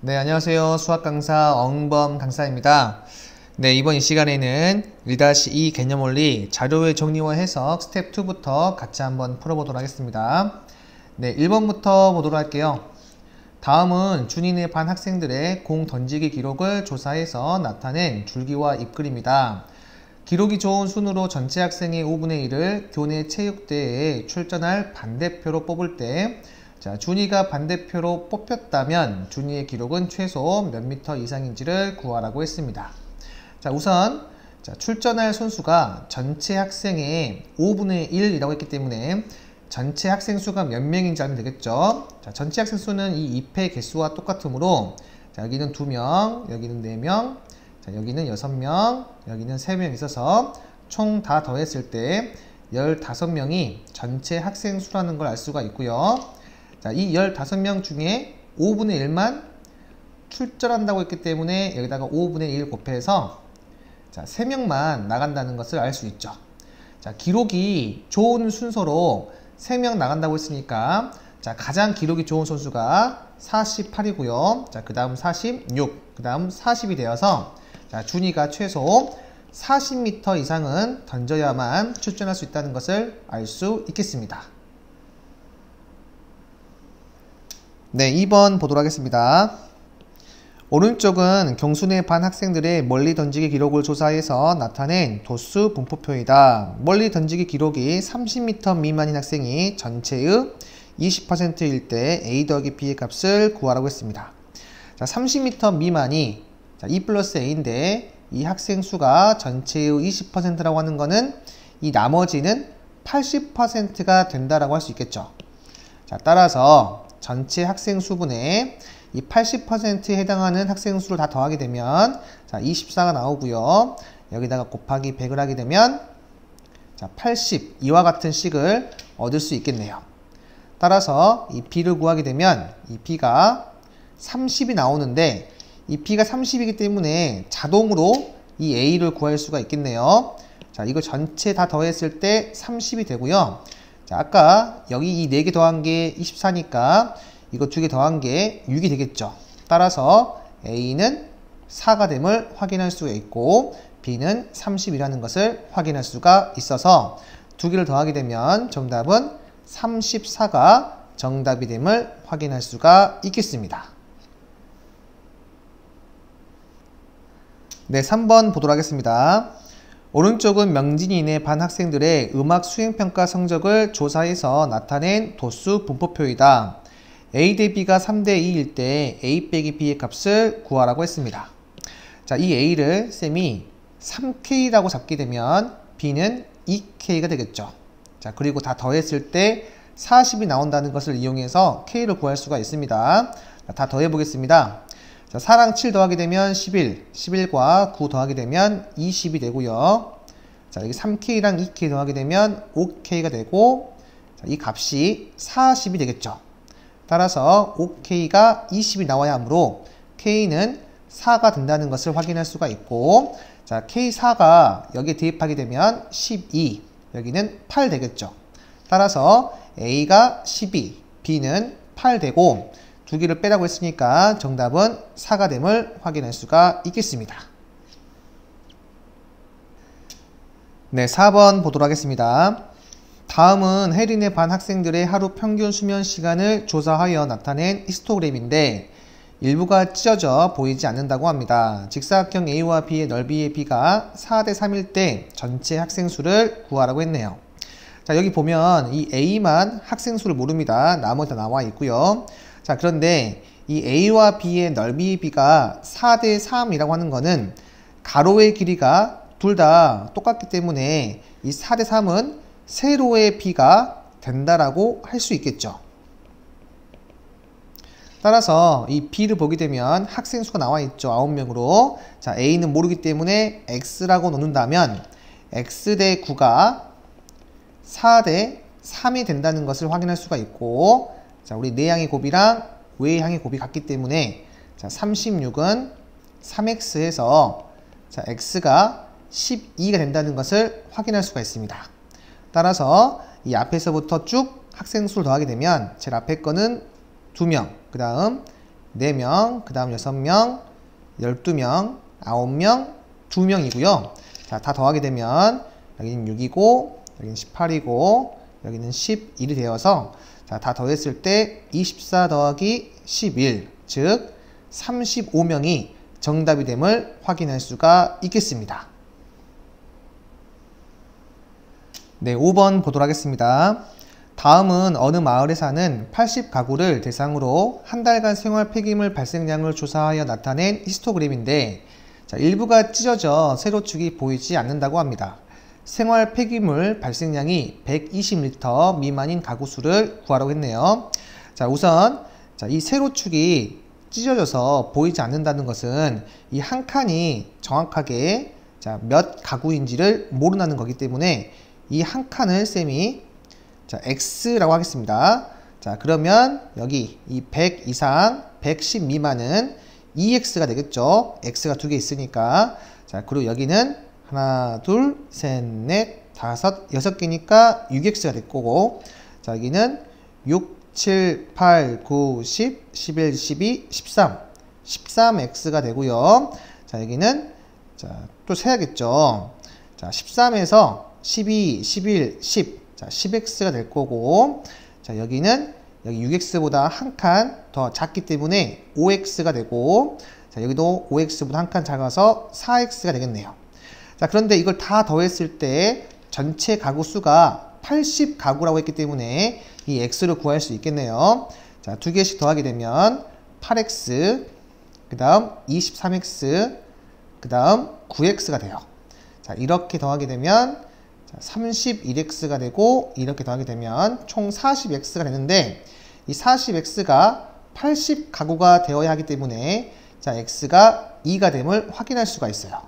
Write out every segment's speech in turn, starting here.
네, 안녕하세요. 수학 강사 엉범 강사입니다. 네, 이번 이 시간에는 1-2 개념 원리 자료의 정리와 해석 스텝 2부터 같이 한번 풀어보도록 하겠습니다. 네, 1번부터 보도록 할게요. 다음은 준인의 반 학생들의 공 던지기 기록을 조사해서 나타낸 줄기와 입글입니다. 기록이 좋은 순으로 전체 학생의 5분의 1을 교내 체육대회에 출전할 반대표로 뽑을 때 준이가 반대표로 뽑혔다면 준이의 기록은 최소 몇 미터 이상인지를 구하라고 했습니다. 우선 출전할 선수가 전체 학생의 5분의 1이라고 했기 때문에 전체 학생 수가 몇 명인지 알면 되겠죠. 전체 학생 수는 이 입회 개수와 똑같으므로 여기는 2명, 여기는 4명, 여기는 6명, 여기는 3명 있어서 총 다 더했을 때 15명이 전체 학생 수라는 걸 알 수가 있고요. 이 15명 중에 5분의 1만 출전한다고 했기 때문에 여기다가 5분의 1 곱해서 3명만 나간다는 것을 알 수 있죠. 기록이 좋은 순서로 3명 나간다고 했으니까 가장 기록이 좋은 선수가 48이고요. 그 다음 46, 그 다음 40이 되어서 준이가 최소 40m 이상은 던져야만 출전할 수 있다는 것을 알 수 있겠습니다. 네, 2번 보도록 하겠습니다. 오른쪽은 경순의 반 학생들의 멀리 던지기 기록을 조사해서 나타낸 도수 분포표이다. 멀리 던지기 기록이 30m 미만인 학생이 전체의 20%일 때 A 더하기 B의 값을 구하라고 했습니다. 30m 미만이 2 플러스 A인데 이 학생 수가 전체의 20%라고 하는 거는 이 나머지는 80%가 된다라고 할 수 있겠죠. 따라서 전체 학생 수분에 이 80%에 해당하는 학생 수를 다 더하게 되면 24가 나오고요. 여기다가 곱하기 100을 하게 되면 80, 이와 같은 식을 얻을 수 있겠네요. 따라서 이 B를 구하게 되면 이 B가 30이 나오는데 이 B가 30이기 때문에 자동으로 이 A를 구할 수가 있겠네요. 이거 전체 다 더했을 때 30이 되고요. 아까 여기 이 4개 더한 게 24니까 이거 2개 더한 게 6이 되겠죠. 따라서 A는 4가 됨을 확인할 수가 있고 B는 30이라는 것을 확인할 수가 있어서 2개를 더하게 되면 정답은 34가 정답이 됨을 확인할 수가 있겠습니다. 네, 3번 보도록 하겠습니다. 오른쪽은 명진이네 반 학생들의 음악 수행평가 성적을 조사해서 나타낸 도수 분포표이다. A 대 B가 3대 2일 때 A 빼기 B의 값을 구하라고 했습니다. 이 A를 쌤이 3K라고 잡게 되면 B는 2K가 되겠죠. 그리고 다 더했을 때 40이 나온다는 것을 이용해서 K를 구할 수가 있습니다. 다 더해 보겠습니다. 4랑 7 더하게 되면 11, 11과 9 더하게 되면 20이 되고요. 여기 3K랑 2K 더하게 되면 5K가 되고 이 값이 40이 되겠죠. 따라서 5K가 20이 나와야 하므로 K는 4가 된다는 것을 확인할 수가 있고 K4가 여기에 대입하게 되면 12, 여기는 8 되겠죠. 따라서 A가 12, B는 8 되고 2개를 빼라고 했으니까 정답은 4가 됨을 확인할 수가 있겠습니다. 네, 4번 보도록 하겠습니다. 다음은 혜린의 반 학생들의 하루 평균 수면 시간을 조사하여 나타낸 히스토그램인데 일부가 찢어져 보이지 않는다고 합니다. 직사각형 A와 B의 넓이의 B가 4대 3일 때 전체 학생 수를 구하라고 했네요. 여기 보면 이 A만 학생 수를 모릅니다. 나머지 다 나와 있고요. 그런데 이 A와 B의 넓이의 B가 4대 3이라고 하는 거는 가로의 길이가 둘 다 똑같기 때문에 이 4대 3은 세로의 B가 된다라고 할 수 있겠죠. 따라서 이 B를 보게 되면 학생 수가 나와 있죠. 9명으로. A는 모르기 때문에 X라고 놓는다면 X 대 9가 4대 3이 된다는 것을 확인할 수가 있고 우리 내향의 곱이랑 외향의 곱이 같기 때문에 36은 3X에서 X가 12가 된다는 것을 확인할 수가 있습니다. 따라서 이 앞에서부터 쭉 학생 수를 더하게 되면 제일 앞에 거는 2명, 그 다음 4명, 그 다음 6명, 12명, 9명, 2명이고요. 자, 다 더하게 되면 여기는 6이고 여기는 18이고 여기는 11이 되어서 자, 다 더했을 때 24 더하기 11, 즉 35명이 정답이 됨을 확인할 수가 있겠습니다. 네, 5번 보도록 하겠습니다. 다음은 어느 마을에 사는 80가구를 대상으로 한 달간 생활 폐기물 발생량을 조사하여 나타낸 히스토그램인데 자, 일부가 찢어져 세로축이 보이지 않는다고 합니다. 생활 폐기물 발생량이 120리터 미만인 가구 수를 구하라고 했네요. 자, 우선 이 세로축이 찢어져서 보이지 않는다는 것은 이 한 칸이 정확하게 몇 가구인지를 모른다는 거기 때문에 이 한 칸을 쌤이 X라고 하겠습니다. 자, 그러면 여기 이 100 이상 110 미만은 2X가 되겠죠. X가 2개 있으니까. 자, 그리고 여기는 하나, 둘, 셋, 넷, 다섯, 6개니까 6X가 될 거고, 자, 여기는 6, 7, 8, 9, 10, 11, 12, 13. 13X가 되고요. 자, 여기는 또 세야겠죠. 자, 13에서 12, 11, 10. 자, 10X가 될 거고, 자, 여기는 여기 6X보다 한 칸 더 작기 때문에 5X가 되고, 자, 여기도 5X보다 한 칸 작아서 4X가 되겠네요. 자, 그런데 이걸 다 더했을 때 전체 가구 수가 80가구라고 했기 때문에 이 X를 구할 수 있겠네요. 자, 2개씩 더하게 되면 8X, 그 다음 23X, 그 다음 9X가 돼요. 자, 이렇게 더하게 되면 31X가 되고 이렇게 더하게 되면 총 40X가 되는데 이 40X가 80가구가 되어야 하기 때문에 자, X가 2가 됨을 확인할 수가 있어요.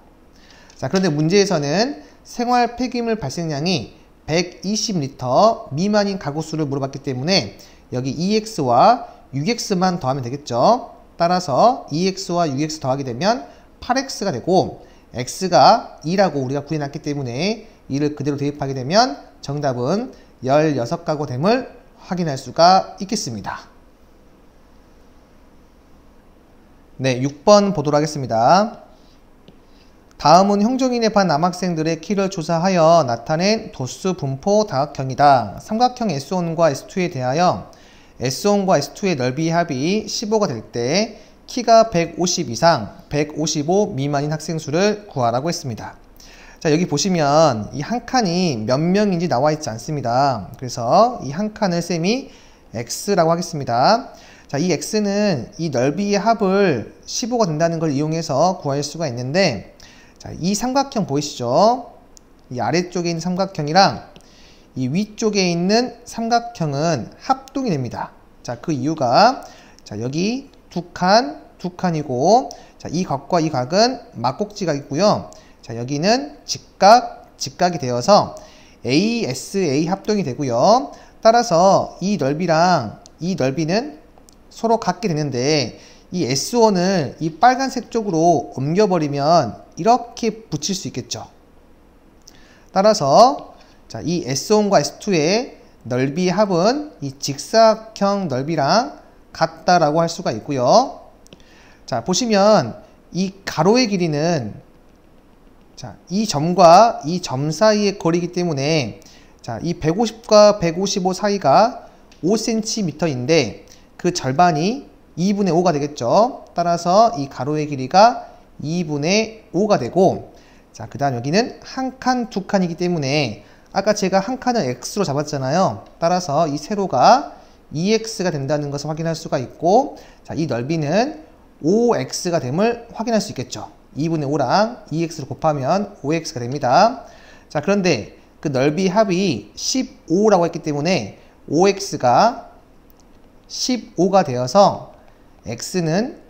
자, 그런데 문제에서는 생활 폐기물 발생량이 120리터 미만인 가구 수를 물어봤기 때문에 여기 2X와 6X만 더하면 되겠죠. 따라서 2X와 6X 더하게 되면 8X가 되고 X가 2라고 우리가 구해놨기 때문에 이를 그대로 대입하게 되면 정답은 16가구 됨을 확인할 수가 있겠습니다. 네, 6번 보도록 하겠습니다. 다음은 형종인의 반 남학생들의 키를 조사하여 나타낸 도수 분포 다각형이다. 삼각형 S1과 S2에 대하여 S1과 S2의 넓이 합이 15가 될 때 키가 150 이상 155 미만인 학생 수를 구하라고 했습니다. 자, 여기 보시면 이 한 칸이 몇 명인지 나와 있지 않습니다. 그래서 이 한 칸을 쌤이 X라고 하겠습니다. 자, 이 X는 이 넓이의 합을 15가 된다는 걸 이용해서 구할 수가 있는데 자, 이 삼각형 보이시죠? 이 아래쪽에 있는 삼각형이랑 이 위쪽에 있는 삼각형은 합동이 됩니다. 자, 그 이유가 자, 여기 두 칸이고 자, 이 각과 이 각은 막곡지각이고요. 자, 여기는 직각이 되어서 ASA 합동이 되고요. 따라서 이 넓이랑 이 넓이는 서로 같게 되는데 이 S1을 이 빨간색 쪽으로 옮겨버리면 이렇게 붙일 수 있겠죠. 따라서 자, 이 S1과 S2의 넓이의 합은 이 직사각형 넓이랑 같다라고 할 수가 있고요. 자, 보시면 이 가로의 길이는 자, 이 점과 이 점 사이의 거리이기 때문에 자, 이 150과 155 사이가 5cm인데 그 절반이 2분의 5가 되겠죠. 따라서 이 가로의 길이가 2분의 5가 되고 자, 그 다음 여기는 한 칸, 두 칸이기 때문에 아까 제가 한 칸을 X로 잡았잖아요. 따라서 이 세로가 2X가 된다는 것을 확인할 수가 있고 자, 이 넓이는 5X가 됨을 확인할 수 있겠죠. 2분의 5랑 2X를 곱하면 5X가 됩니다. 자, 그런데 그 넓이 합이 15라고 했기 때문에 5X가 15가 되어서 X는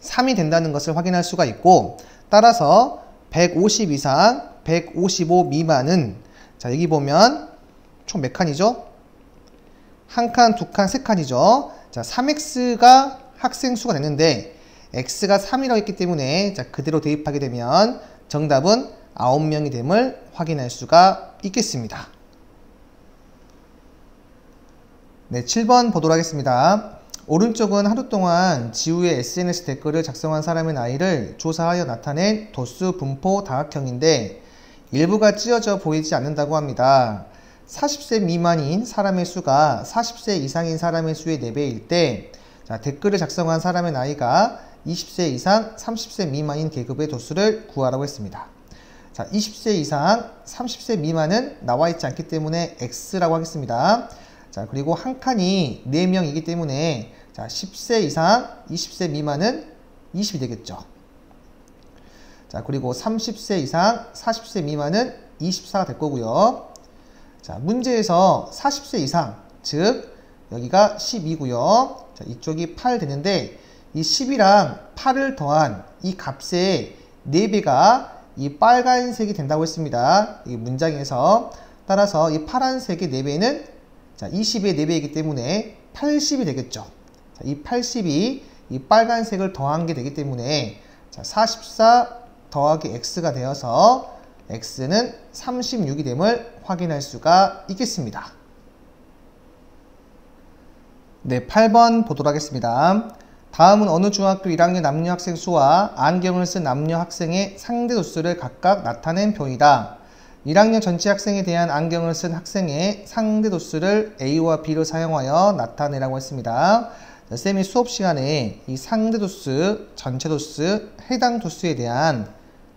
3이 된다는 것을 확인할 수가 있고 따라서 150 이상 155 미만은 자, 여기 보면 총 몇 칸이죠? 한 칸, 두 칸, 세 칸이죠. 자, 3X가 학생 수가 됐는데 X가 3이라고 했기 때문에 자, 그대로 대입하게 되면 정답은 9명이 됨을 확인할 수가 있겠습니다. 네, 7번 보도록 하겠습니다. 오른쪽은 하루 동안 지우의 SNS 댓글을 작성한 사람의 나이를 조사하여 나타낸 도수 분포 다각형인데 일부가 찢어져 보이지 않는다고 합니다. 40세 미만인 사람의 수가 40세 이상인 사람의 수의 4배일 때 댓글을 작성한 사람의 나이가 20세 이상 30세 미만인 계급의 도수를 구하라고 했습니다. 20세 이상 30세 미만은 나와 있지 않기 때문에 X라고 하겠습니다. 그리고 한 칸이 4명이기 때문에 10세 이상 20세 미만은 20이 되겠죠. 그리고 30세 이상 40세 미만은 24가 될 거고요. 문제에서 40세 이상, 즉 여기가 10이고요. 이쪽이 8 되는데 이 10이랑 8을 더한 이 값의 4배가 이 빨간색이 된다고 했습니다. 이 문장에서. 따라서 이 파란색의 4배는 20의 4배이기 때문에 80이 되겠죠. 이 80이 이 빨간색을 더한 게 되기 때문에 44 더하기 X가 되어서 X는 36이 됨을 확인할 수가 있겠습니다. 네, 8번 보도록 하겠습니다. 다음은 어느 중학교 1학년 남녀 학생 수와 안경을 쓴 남녀 학생의 상대 도수를 각각 나타낸 표이다. 1학년 전체 학생에 대한 안경을 쓴 학생의 상대 도수를 A와 B로 사용하여 나타내라고 했습니다. 쌤이 수업 시간에 이 상대 도수, 전체 도수, 해당 도수에 대한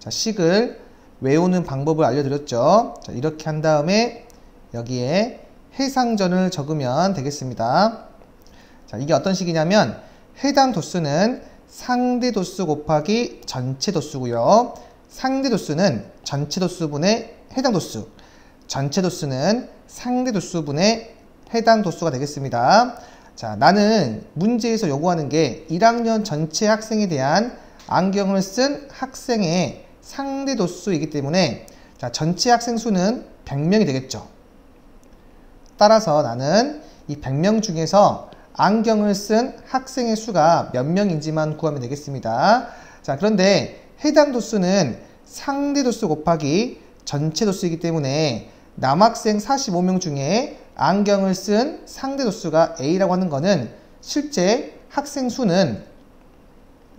식을 외우는 방법을 알려드렸죠. 이렇게 한 다음에 여기에 해상전을 적으면 되겠습니다. 이게 어떤 식이냐면 해당 도수는 상대 도수 곱하기 전체 도수고요. 상대 도수는 전체 도수분의 해당 도수, 전체 도수는 상대 도수분의 해당 도수가 되겠습니다. 나는 문제에서 요구하는 게 1학년 전체 학생에 대한 안경을 쓴 학생의 상대 도수이기 때문에 전체 학생 수는 100명이 되겠죠. 따라서 나는 이 100명 중에서 안경을 쓴 학생의 수가 몇 명인지만 구하면 되겠습니다. 그런데 해당 도수는 상대 도수 곱하기 전체 도수이기 때문에 남학생 45명 중에 안경을 쓴 상대 도수가 A라고 하는 것은 실제 학생 수는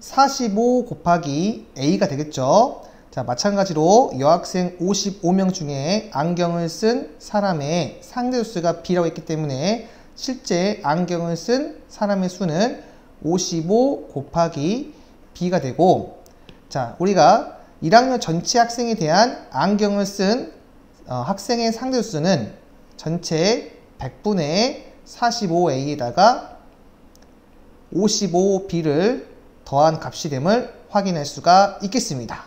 45 곱하기 A가 되겠죠. 마찬가지로 여학생 55명 중에 안경을 쓴 사람의 상대 도수가 B라고 했기 때문에 실제 안경을 쓴 사람의 수는 55 곱하기 B가 되고, 우리가 1학년 전체 학생에 대한 안경을 쓴 학생의 상대 도수는 전체 100분의 45A에다가 55B를 더한 값이 됨을 확인할 수가 있겠습니다.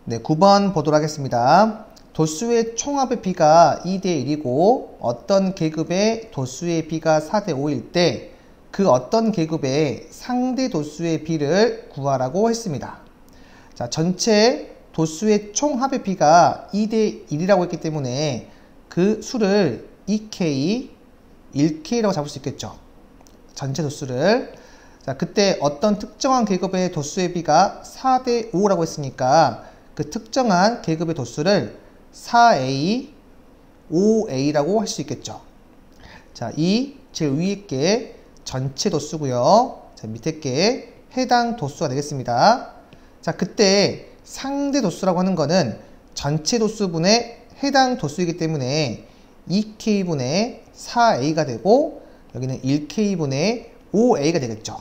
네, 9번 보도록 하겠습니다. 도수의 총합의 B가 2대 1이고 어떤 계급의 도수의 B가 4대 5일 때 그 어떤 계급의 상대 도수의 B를 구하라고 했습니다. 전체 도수의 총합의 B가 2대 1이라고 했기 때문에 그 수를 2K, 1K라고 잡을 수 있겠죠. 전체 도수를. 그때 어떤 특정한 계급의 도수의 B가 4대 5라고 했으니까 그 특정한 계급의 도수를 4A, 5A라고 할 수 있겠죠. 이 제일 위에 게 전체 도수고요. 밑에 게 해당 도수가 되겠습니다. 그때 상대 도수라고 하는 거는 전체 도수분의 해당 도수이기 때문에 2K분의 4A가 되고 여기는 1K분의 5A가 되겠죠.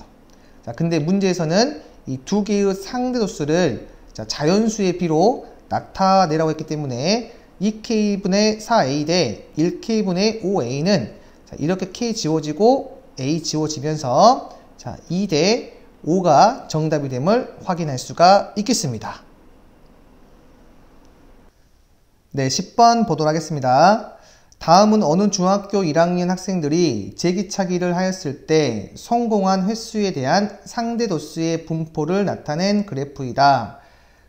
근데 문제에서는 이 두 개의 상대 도수를 자연수의 B로 나타내라고 했기 때문에 2K분의 4A 대 1K분의 5A는 이렇게 K 지워지고 A 지워지면서 2 대 5가 정답이 됨을 확인할 수가 있겠습니다. 네, 10번 보도록 하겠습니다. 다음은 어느 중학교 1학년 학생들이 제기차기를 하였을 때 성공한 횟수에 대한 상대 도수의 분포를 나타낸 그래프이다.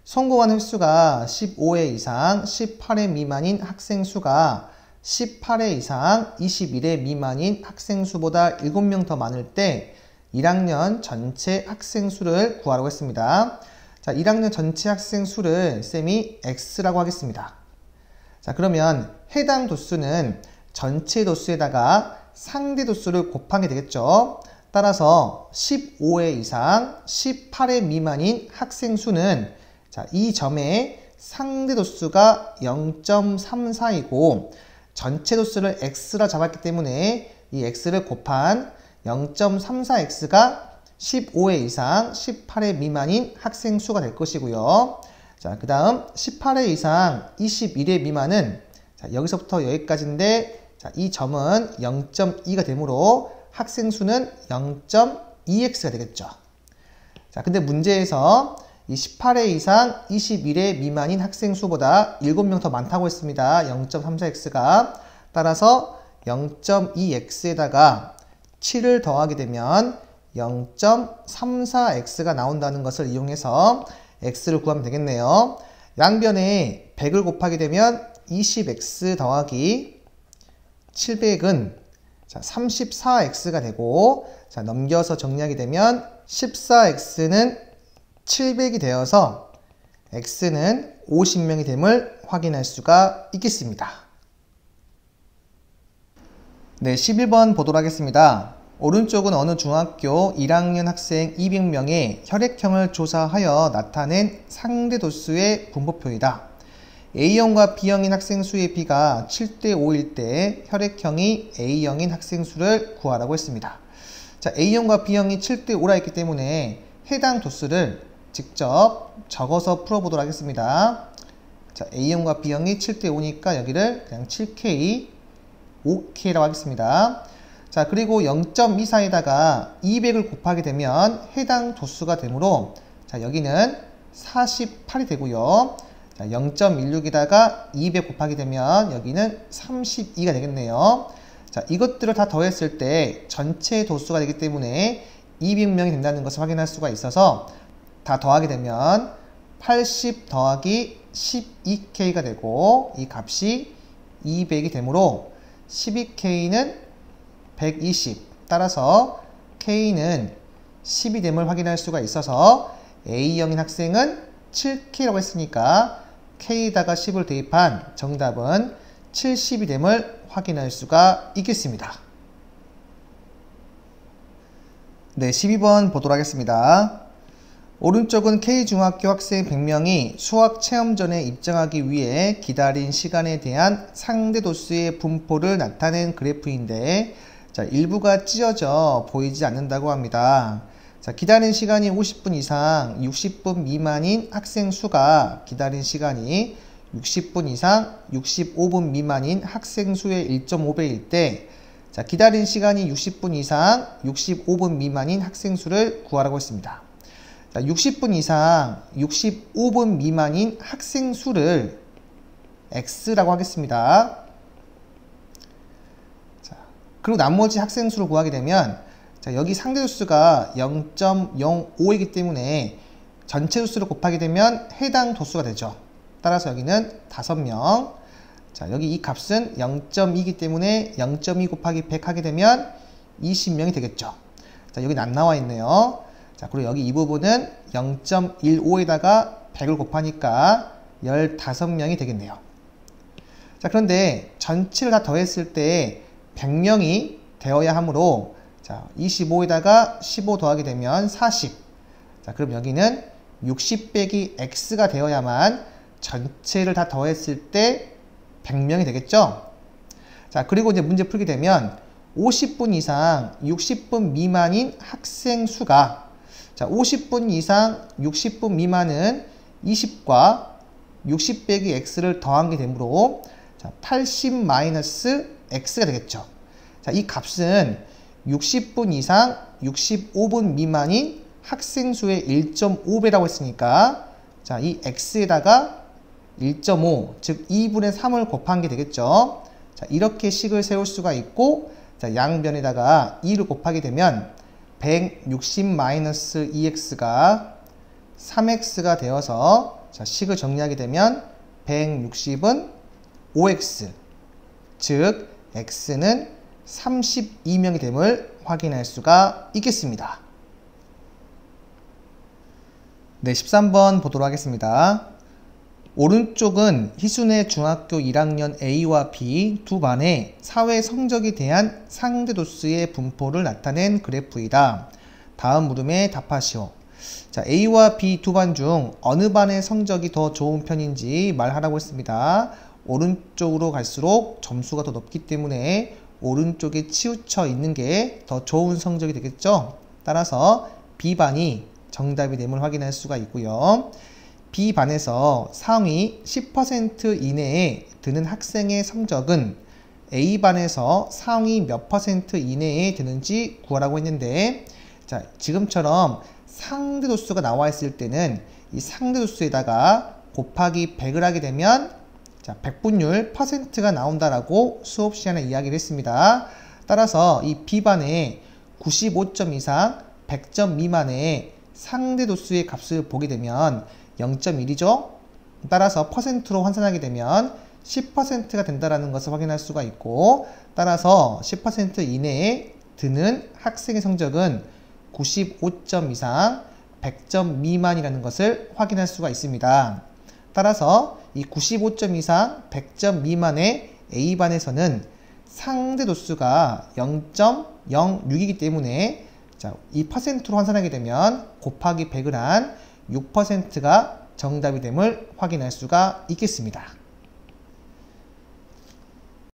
성공한 횟수가 15회 이상 18회 미만인 학생 수가 18회 이상 21회 미만인 학생 수보다 7명 더 많을 때 1학년 전체 학생 수를 구하라고 했습니다. 1학년 전체 학생 수를 쌤이 X라고 하겠습니다. 그러면 해당 도수는 전체 도수에다가 상대 도수를 곱한 게 되겠죠. 따라서 15회 이상 18회 미만인 학생 수는 자, 이 점의 상대 도수가 0.34이고 전체 도수를 x라 잡았기 때문에 이 x를 곱한 0.34x가 15회 이상 18회 미만인 학생 수가 될 것이고요. 자, 그 다음 18회 이상 21회 미만은 자, 여기서부터 여기까지인데 자, 이 점은 0.2가 되므로 학생 수는 0.2x가 되겠죠. 자, 근데 문제에서 이 18회 이상 21회 미만인 학생 수보다 7명 더 많다고 했습니다. 0.34x가. 따라서 0.2x에다가 7을 더하게 되면 0.34x가 나온다는 것을 이용해서 x를 구하면 되겠네요. 양변에 100을 곱하게 되면 20x 더하기 700은 자, 34x가 되고 자, 넘겨서 정리하게 되면 14x는 700이 되어서 x는 50명이 됨을 확인할 수가 있겠습니다. 네, 11번 보도록 하겠습니다. 오른쪽은 어느 중학교 1학년 학생 200명의 혈액형을 조사하여 나타낸 상대 도수의 분포표이다. A형과 B형인 학생 수의 비가 7대 5일 때 혈액형이 A형인 학생 수를 구하라고 했습니다. 자, A형과 B형이 7대 5라 했기 때문에 해당 도수를 직접 적어서 풀어보도록 하겠습니다. 자, A형과 B형이 7대 5니까 여기를 그냥 7K, 5K라고 하겠습니다. 자, 그리고 0.24에다가 200을 곱하게 되면 해당 도수가 되므로 자, 여기는 48이 되고요. 자, 0.16에다가 200 곱하게 되면 여기는 32가 되겠네요. 자, 이것들을 다 더했을 때 전체 도수가 되기 때문에 200명이 된다는 것을 확인할 수가 있어서 다 더하게 되면 80 더하기 12K가 되고 이 값이 200이 되므로 12K는 120 따라서 K는 10이 됨을 확인할 수가 있어서 A형인 학생은 7K라고 했으니까 K에다가 10을 대입한 정답은 70이 됨을 확인할 수가 있겠습니다. 네, 12번 보도록 하겠습니다. 오른쪽은 K중학교 학생 100명이 수학체험전에 입장하기 위해 기다린 시간에 대한 상대 도수의 분포를 나타낸 그래프인데 자, 일부가 찢어져 보이지 않는다고 합니다. 자, 기다린 시간이 50분 이상 60분 미만인 학생 수가 기다린 시간이 60분 이상 65분 미만인 학생 수의 1.5배일 때 자, 기다린 시간이 60분 이상 65분 미만인 학생 수를 구하라고 했습니다. 자, 60분 이상 65분 미만인 학생 수를 X라고 하겠습니다. 자, 그리고 나머지 학생 수를 구하게 되면 자, 여기 상대 도수가 0.05이기 때문에 전체 도수를 곱하게 되면 해당 도수가 되죠. 따라서 여기는 5명. 자, 여기 이 값은 0.2이기 때문에 0.2 곱하기 100 하게 되면 20명이 되겠죠. 자, 여기는 안 나와 있네요. 자, 그리고 여기 이 부분은 0.15에다가 100을 곱하니까 15명이 되겠네요. 자, 그런데 전체를 다 더했을 때 100명이 되어야 하므로 자, 25에다가 15 더하게 되면 40. 자, 그럼 여기는 60 빼기 X가 되어야만 전체를 다 더했을 때 100명이 되겠죠? 자, 그리고 이제 문제 풀게 되면 50분 이상 60분 미만인 학생 수가 자, 50분 이상 60분 미만은 20과 60 빼기 X를 더한 게 되므로 자, 80-X가 되겠죠. 자, 이 값은 60분 이상 65분 미만인 학생 수의 1.5배라고 했으니까 자, 이 X에다가 1.5, 즉 2분의 3을 곱한 게 되겠죠. 자, 이렇게 식을 세울 수가 있고 자, 양변에다가 2를 곱하게 되면 160-2x가 3x가 되어서 자, 식을 정리하게 되면 160은 5x, 즉 x는 32명이 됨을 확인할 수가 있겠습니다. 네, 13번 보도록 하겠습니다. 오른쪽은 희순의 중학교 1학년 A와 B 두 반의 사회 성적에 대한 상대도수의 분포를 나타낸 그래프이다. 다음 물음에 답하시오. 자, A와 B 두 반 중 어느 반의 성적이 더 좋은 편인지 말하라고 했습니다. 오른쪽으로 갈수록 점수가 더 높기 때문에 오른쪽에 치우쳐 있는 게 더 좋은 성적이 되겠죠. 따라서 B반이 정답이 됨을 확인할 수가 있고요. B반에서 상위 10% 이내에 드는 학생의 성적은 A반에서 상위 몇 % 이내에 드는지 구하라고 했는데, 자, 지금처럼 상대도수가 나와 있을 때는 이 상대도수에다가 곱하기 100을 하게 되면 자, 백분율 %가 나온다라고 수업 시간에 이야기를 했습니다. 따라서 이 B반에 95점 이상 100점 미만의 상대도수의 값을 보게 되면 0.1이죠. 따라서 %로 환산하게 되면 10%가 된다는 것을 확인할 수가 있고, 따라서 10% 이내에 드는 학생의 성적은 95점 이상 100점 미만이라는 것을 확인할 수가 있습니다. 따라서 이 95점 이상 100점 미만의 A반에서는 상대도수가 0.06이기 때문에 자, 이 %로 환산하게 되면 곱하기 100을 한 6%가 정답이 됨을 확인할 수가 있겠습니다.